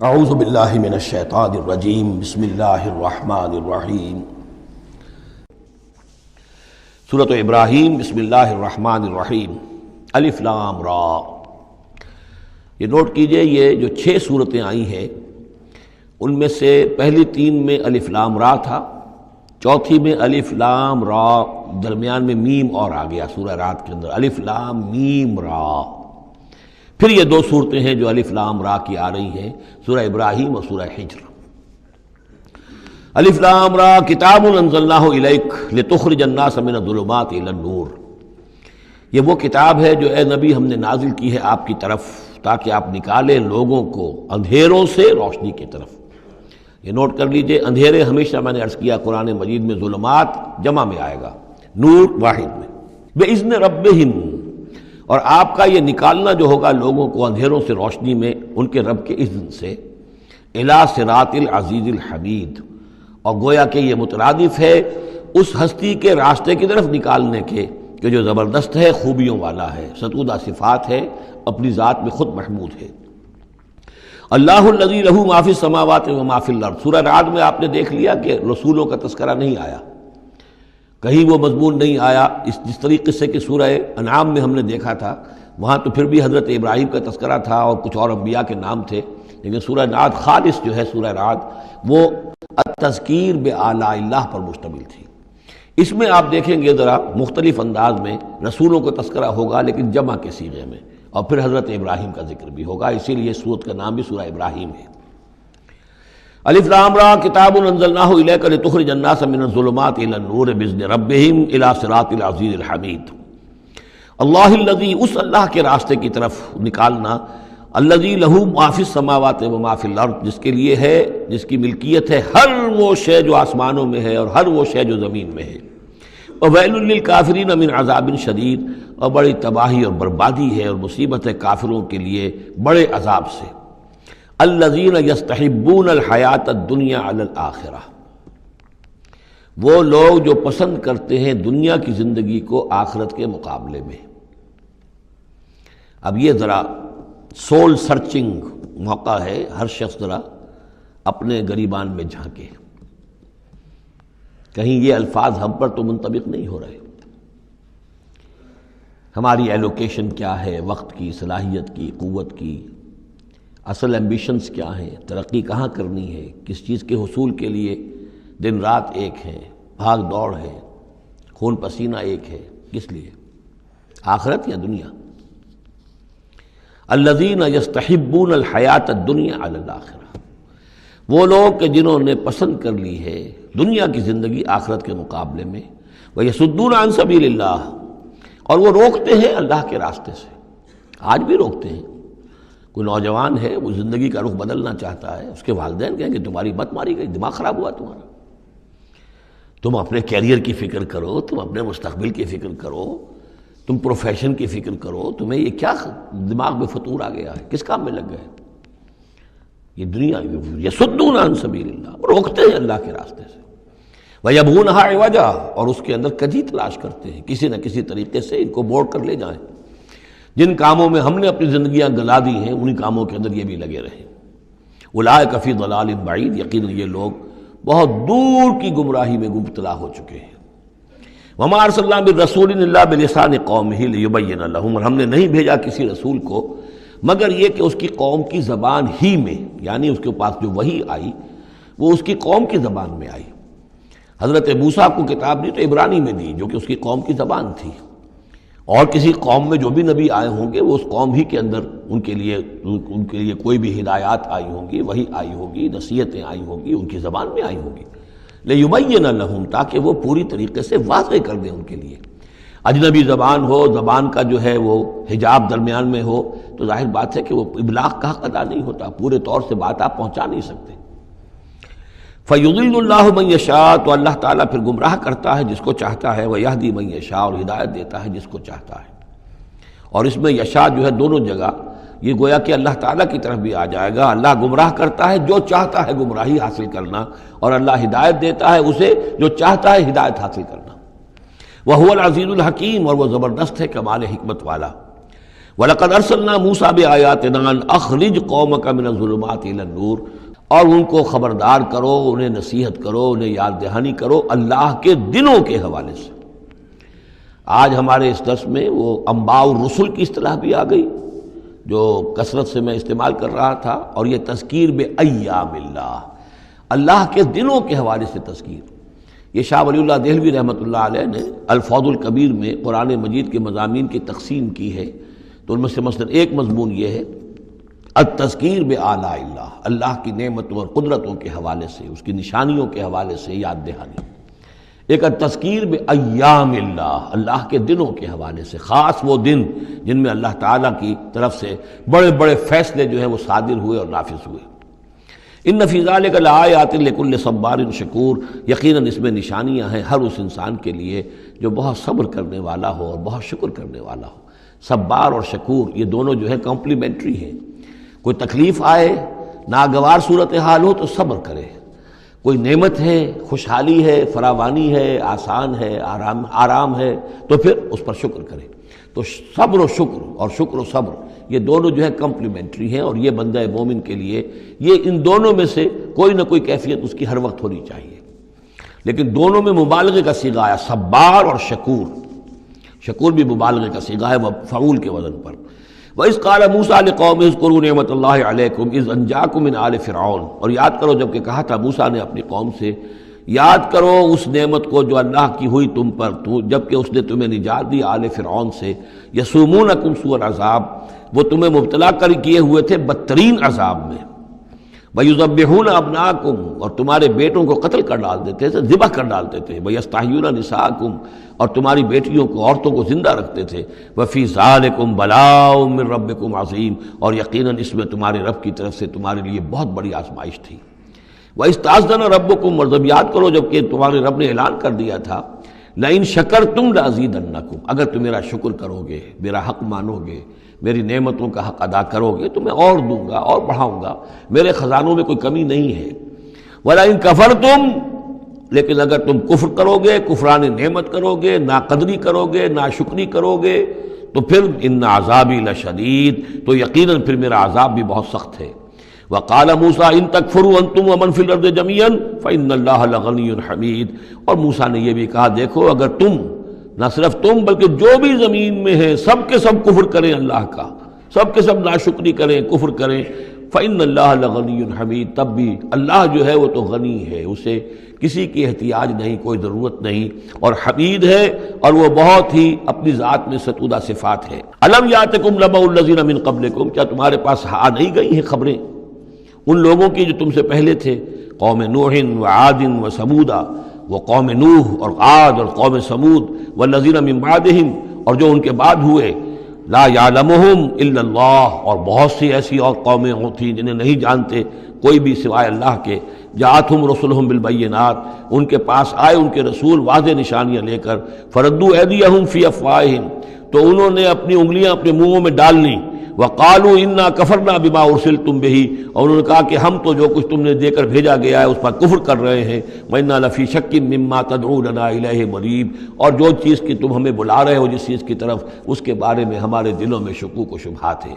اعوذ باللہ من الشیطان الرجیم بسم اللہ الرحمن الرحیم سورۃ ابراہیم بسم اللہ الرحمن الرحیم الف لام را۔ یہ نوٹ کیجئے یہ جو 6 صورتیں آئی ہیں ان میں سے پہلی 3 میں الف لام را تھا، چوتھی میں الف لام را، درمیان میں میم اور آ گیا سورہ رات کے اندر الف لام میم را۔ پھر یہ 2 صورتیں ہیں جو الف لام را کی آ رہی ہیں، سورہ ابراہیم اور سورہ حجر۔ الف لام را کتاب انزلناہ الیک لتخرج الناس من الظلمات الی النور۔ یہ وہ کتاب ہے جو اے نبی ہم نے نازل کی ہے آپ کی طرف تاکہ آپ نکالیں لوگوں کو اندھیروں سے روشنی کی طرف۔ یہ نوٹ کر لیجئے، اندھیرے ہمیشہ میں نے عرض کیا قرآن مجید میں ظلمات جمع میں آئے گا، نور واحد میں، بِإِذْنِ رَبِّهِمْ۔ اور آپ کا یہ نکالنا جو ہوگا لوگوں کو اندھیروں سے روشنی میں ان کے رب کے اذن سے، اِلَىٰ صِرَاطِ الْعَزِیزِ الْحَمِیدِ، اور گویا کہ یہ مترادف ہے اس ہستی کے راستے کی طرف نکالنے کے کہ جو زبردست ہے، خوبیوں والا ہے، ستودہ صفات ہے، اپنی ذات میں خود محمود ہے۔ اللہ الذی لہ ما فی السماوات و ما فی الارض۔ سورہ رعد میں آپ نے دیکھ لیا کہ رسولوں کا تذکرہ نہیں آیا، کہیں وہ مضمون نہیں آیا، جس طریقے سے کہ سورہ انعام میں ہم نے دیکھا تھا، وہاں تو پھر بھی حضرت ابراہیم کا تذکرہ تھا اور کچھ اور انبیاء کے نام تھے، لیکن سورہ رعد خالص جو ہے سورہ رعد وہ التذکیر بآلاء اللہ پر مشتمل تھی۔ اس میں آپ دیکھیں گے ذرا مختلف انداز میں رسولوں کا تذکرہ ہوگا لیکن جمع کے صیغے میں، اور پھر حضرت ابراہیم کا ذکر بھی ہوگا، اسی لیے سورت کا نام بھی سورہ ابراہیم ہے۔ الف لام را کتاب انزلناہ الیک لتخرج الناس من الظلمات الی النور باذن ربہم الی صراط العزیز الحمید۔ اللہ الذی، اس اللہ کے راستے کی طرف نکالنا، الذی لہ ما فی السماوات و ما فی الارض، جس کے لیے ہے، جس کی ملکیت ہے ہر وہ شے جو آسمانوں میں ہے اور ہر وہ شے جو زمین میں ہے۔ وویل للکافرین من عذاب شدید، اور بڑی تباہی اور بربادی ہے اور مصیبت ہے کافروں کے لیے بڑے عذاب سے۔ الذین یستحبون الحیات الدنیا علی الآخرہ، وہ لوگ جو پسند کرتے ہیں دنیا کی زندگی کو آخرت کے مقابلے میں۔ اب یہ ذرا سول سرچنگ موقع ہے، ہر شخص ذرا اپنے گریبان میں جھانکے، کہیں یہ الفاظ ہم پر تو منطبق نہیں ہو رہے۔ ہماری ایلوکیشن کیا ہے، وقت کی، صلاحیت کی، قوت کی، اصل ایمبیشنز کیا ہیں، ترقی کہاں کرنی ہے، کس چیز کے حصول کے لیے دن رات ایک ہے، بھاگ دوڑ ہے، خون پسینہ ایک ہے، کس لیے؟ آخرت یا دنیا؟ الذین یستحبون الحیات الدنیا علی الآخرہ، وہ لوگ کہ جنہوں نے پسند کر لی ہے دنیا کی زندگی آخرت کے مقابلے میں، ویصدون عن سبیل اللہ، اور وہ روکتے ہیں اللہ کے راستے سے۔ آج بھی روکتے ہیں۔ کوئی نوجوان ہے وہ زندگی کا رخ بدلنا چاہتا ہے، اس کے والدین کہیں کہ تمہاری مت ماری گئی، دماغ خراب ہوا تمہارا، تم اپنے کیریئر کی فکر کرو، تم اپنے مستقبل کی فکر کرو، تم پروفیشن کی فکر کرو، تمہیں یہ کیا دماغ میں فطور آ گیا ہے، کس کام میں لگ گئے؟ یہ دنیا یصدون عن سبیل اللہ، روکتے ہیں اللہ کے راستے سے۔ وَيَبْغُونَهَا عِوَجًا، اور اس کے اندر کجی تلاش کرتے ہیں، کسی نہ کسی طریقے سے ان کو موڑ کر لے جائیں۔ جن کاموں میں ہم نے اپنی زندگیاں گلا دی ہیں انہی کاموں کے اندر یہ بھی لگے رہیں۔ اولئک فی ضلال بعید، یقیناً یہ لوگ بہت دور کی گمراہی میں مبتلا ہو چکے ہیں۔ وما ارسلنا من رسول الا بلسان قومہ لیبین لہم، اور ہم نے نہیں بھیجا کسی رسول کو مگر یہ کہ اس کی قوم کی زبان ہی میں، یعنی اس کے پاس جو وحی آئی وہ اس کی قوم کی زبان میں آئی۔ حضرت موسیٰ کو کتاب دی تو عبرانی میں دی جو کہ اس کی قوم کی زبان تھی، اور کسی قوم میں جو بھی نبی آئے ہوں گے وہ اس قوم ہی کے اندر ان کے لیے کوئی بھی ہدایات آئی ہوں گی، وحی آئی ہوگی، نصیحتیں آئی ہوں گی، ان کی زبان میں آئی ہوں گی، لیبین لہم، تاکہ وہ پوری طریقے سے واضح کر دیں ان کے لیے۔ اجنبی زبان ہو، زبان کا جو ہے وہ حجاب درمیان میں ہو تو ظاہر بات ہے کہ وہ ابلاغ کا حق ادا نہیں ہوتا، پورے طور سے بات آپ پہنچا نہیں سکتے۔ فَيُضِلُّ اللَّهُ مَن يَشَاءُ، تو اللہ تعالیٰ پھر گمراہ کرتا ہے جس کو چاہتا ہے، وَيَهْدِي مَن يَشَاءُ، اور ہدایت دیتا ہے جس کو چاہتا ہے۔ اور اس میں یشاء جو ہے دونوں جگہ یہ گویا کہ اللہ تعالیٰ کی طرف بھی آ جائے گا، اللہ گمراہ کرتا ہے جو چاہتا ہے گمراہی حاصل کرنا، اور اللہ ہدایت دیتا ہے اسے جو چاہتا ہے ہدایت حاصل کرنا۔ وَهُوَ الْعَزِيزُ الْحَكِيمُ، اور وہ زبردست ہے کمال حکمت والا۔ وَلَقَدْ أَرْسَلْنَا مُوسَىٰ بِآيَاتِنَا أَنْ أَخْرِجْ قَوْمَكَ مِنَ الظُّلُمَاتِ إِلَى النُّورِ، اور ان کو خبردار کرو، انہیں نصیحت کرو، انہیں یاد دہانی کرو اللہ کے دنوں کے حوالے سے۔ آج ہمارے اس درس میں وہ انباء الرسل کی اصطلاح بھی آ گئی جو کثرت سے میں استعمال کر رہا تھا، اور یہ تذکیر بأیام اللہ، اللہ کے دنوں کے حوالے سے تذکیر۔ یہ شاہ ولی اللہ دہلوی رحمۃ اللہ علیہ نے الفوض الکبیر میں قرآن مجید کے مضامین کی تقسیم کی ہے، تو ان میں سے مثلا ایک مضمون یہ ہے التذکیر بآلاء اللہ، اللہ کی نعمتوں اور قدرتوں کے حوالے سے، اس کی نشانیوں کے حوالے سے یاد دہانی۔ ایک التذکیر بایام اللہ، اللہ کے دنوں کے حوالے سے، خاص وہ دن جن میں اللہ تعالیٰ کی طرف سے بڑے بڑے فیصلے جو ہیں وہ صادر ہوئے اور نافذ ہوئے۔ ان فی ذلک لآیات لکل صبار شکور، یقیناً اس میں نشانیاں ہیں ہر اس انسان کے لیے جو بہت صبر کرنے والا ہو اور بہت شکر کرنے والا ہو۔ صبار اور شکور یہ دونوں جو ہے کمپلیمنٹری ہیں۔ کوئی تکلیف آئے، ناگوار صورتحال ہو تو صبر کرے، کوئی نعمت ہے، خوشحالی ہے، فراوانی ہے، آسان ہے، آرام ہے تو پھر اس پر شکر کرے۔ تو صبر و شکر اور شکر و صبر یہ دونوں جو ہے کمپلیمنٹری ہیں، اور یہ بندہ مومن کے لیے یہ ان دونوں میں سے کوئی نہ کوئی کیفیت اس کی ہر وقت ہونی چاہیے۔ لیکن دونوں میں مبالغے کا صیغہ آیا، صبار اور شکور۔ شکور بھی مبالغے کا صیغہ ہے مفعول کے وزن پر۔ وَإِذْ قَالَ مُوسَىٰ لِقَوْمِهِ اذْكُرُوا نِعْمَتَ اللَّهِ عَلَيْكُمْ إِذْ أَنْجَاكُم مِّنْ آلِ فِرْعَوْنَ، اور یاد کرو جب کہ کہا تھا موسیٰ نے اپنی قوم سے، یاد کرو اس نعمت کو جو اللہ کی ہوئی تم پر، جب کہ اس نے تمہیں نجات دی آل فرعون سے۔ یسومونکم سوء العذاب، وہ تمہیں مبتلا کر کیے ہوئے تھے بدترین عذاب میں۔ وَيُذَبِّحُونَ أَبْنَاءَكُمْ، اور تمہارے بیٹوں کو قتل کر ڈالتے تھے، ذبح کر ڈالتے تھے۔ وَيَسْتَحْيُونَ نِسَاءَكُمْ، اور تمہاری بیٹیوں کو، عورتوں کو زندہ رکھتے تھے۔ وَفِي ذَلِكُمْ بَلَاءٌ مِّن رَبِّكُمْ عَظِيمٌ، اور یقیناً اس میں تمہارے رب کی طرف سے تمہارے لیے بہت بڑی آزمائش تھی۔ وَإِسْتَأْذَنَ رَبُّكُمْ، اور جب یاد کرو جب کہ تمہارے رب نے اعلان کر دیا تھا لَإِن شَكَرْتُمْ لَأَزِيدَنَّكُمْ، اگر تم میرا شکر کرو گے، میرا حق مانو گے، میری نعمتوں کا حق ادا کرو گے تو میں اور دوں گا اور بڑھاؤں گا، میرے خزانوں میں کوئی کمی نہیں ہے۔ وَلَئِن كَفَرْتُمْ، لیکن اگر تم کفر کرو گے، کفران نعمت کرو گے، ناقدری کرو گے، ناشکری کرو گے، تو پھر ان عذابی لشدید، تو یقیناً پھر میرا عذاب بھی بہت سخت ہے۔ وقال موسیٰ ان تکفروا انتم ومن فی الارض جميعا فإن اللہ لغنی حمید، اور موسیٰ نے یہ بھی کہا دیکھو اگر تم، نہ صرف تم بلکہ جو بھی زمین میں ہیں سب کے سب کفر کریں اللہ کا، سب کے سب ناشکری کریں، کفر کریں، فإن اللہ لغنی حمید، تب بھی اللہ جو ہے وہ تو غنی ہے، اسے کسی کی احتیاج نہیں، کوئی ضرورت نہیں، اور حمید ہے، اور وہ بہت ہی اپنی ذات میں ستودہ صفات ہے۔ الم یاتکم نبأ الذین من قبلکم، کیا تمہارے پاس آ نہیں گئی ہیں خبریں ان لوگوں کی جو تم سے پہلے تھے، قوم نوح وعاد وثمود، وہ قوم نوح اور عاد اور قوم ثمود، والذین من بعدہم، اور جو ان کے بعد ہوئے، لا یعلمہم الا اللہ، اور بہت سی ایسی اور قومیں تھیں جنہیں نہیں جانتے کوئی بھی سوائے اللہ کے۔ جاءتہم رسلہم بالبینات، ان کے پاس آئے ان کے رسول واضح نشانیاں لے کر، فردوا ایدیہم فی افواہہم، تو انہوں نے اپنی انگلیاں اپنے منہوں میں ڈال لیں، وقالوا انا کفرنا بما ارسلتم به، اور انہوں نے کہا کہ ہم تو جو کچھ تم نے دے کر بھیجا گیا ہے اس پر کفر کر رہے ہیں۔ وَإِنَّا لَفِي شَكٍّ مِّمَّا تَدْعُونَنَا إِلَيْهِ مُرِيبٍ، اور جو چیز کی تم ہمیں بلا رہے ہو جس چیز کی طرف، اس کے بارے میں ہمارے دلوں میں شکوک و شبہات ہیں۔